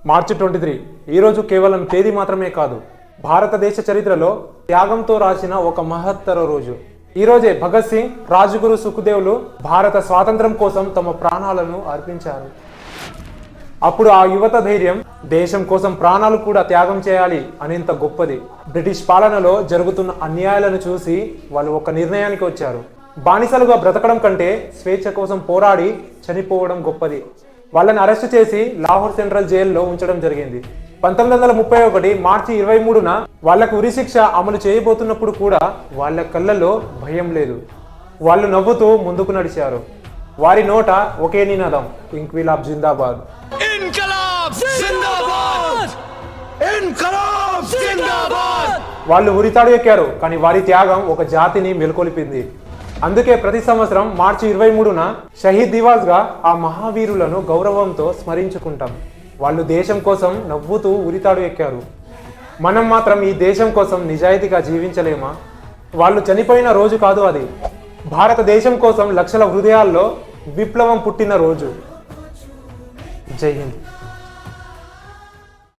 మార్చి 23 ఈరోజు కేవలం తేదీ మాత్రమే కాదు, భారతదేశ చరిత్రలో త్యాగంతో రాసిన ఒక మహత్తర రోజు. ఈరోజే భగత్ సింగ్, రాజగురు సుఖదేవ్లు భారత స్వాతంత్రం కోసం తమ ప్రాణాలను అర్పించారు. అప్పుడు ఆ యువత ధైర్యం దేశం కోసం ప్రాణాలు కూడా త్యాగం చేయాలి అనేంత గొప్పది. బ్రిటిష్ పాలనలో జరుగుతున్న అన్యాయాలను చూసి వాళ్ళు ఒక నిర్ణయానికి వచ్చారు. బానిసలుగా బ్రతకడం కంటే స్వేచ్ఛ కోసం పోరాడి చనిపోవడం గొప్పది. వాళ్ళని అరెస్టు చేసి లాహోర్ సెంట్రల్ జైల్లో ఉంచడం జరిగింది. 1931 మార్చి 23న వాళ్లకు ఉరిశిక్ష అమలు చేయబోతున్నప్పుడు కూడా వాళ్ళ కళ్ళల్లో భయం లేదు. వాళ్ళు నవ్వుతూ ముందుకు నడిచారు. వారి నోట ఒకే నినాదం, ఇంక్విలాబ్ జిందాబాద్. వాళ్ళు ఉరితాడు ఎక్కారు, కానీ వారి త్యాగం ఒక జాతిని మెలుకొలిపింది. అందుకే ప్రతి సంవత్సరం మార్చి 23న షహీద్ దివాస్ గా ఆ మహావీరులను గౌరవంతో స్మరించుకుంటాం. వాళ్ళు దేశం కోసం నవ్వుతూ ఉరితాడు ఎక్కారు. మనం మాత్రం ఈ దేశం కోసం నిజాయితీగా జీవించలేమా? వాళ్ళు చనిపోయిన రోజు కాదు అది, భారతదేశం కోసం లక్షల హృదయాల్లో విప్లవం పుట్టిన రోజు. జై హింద్.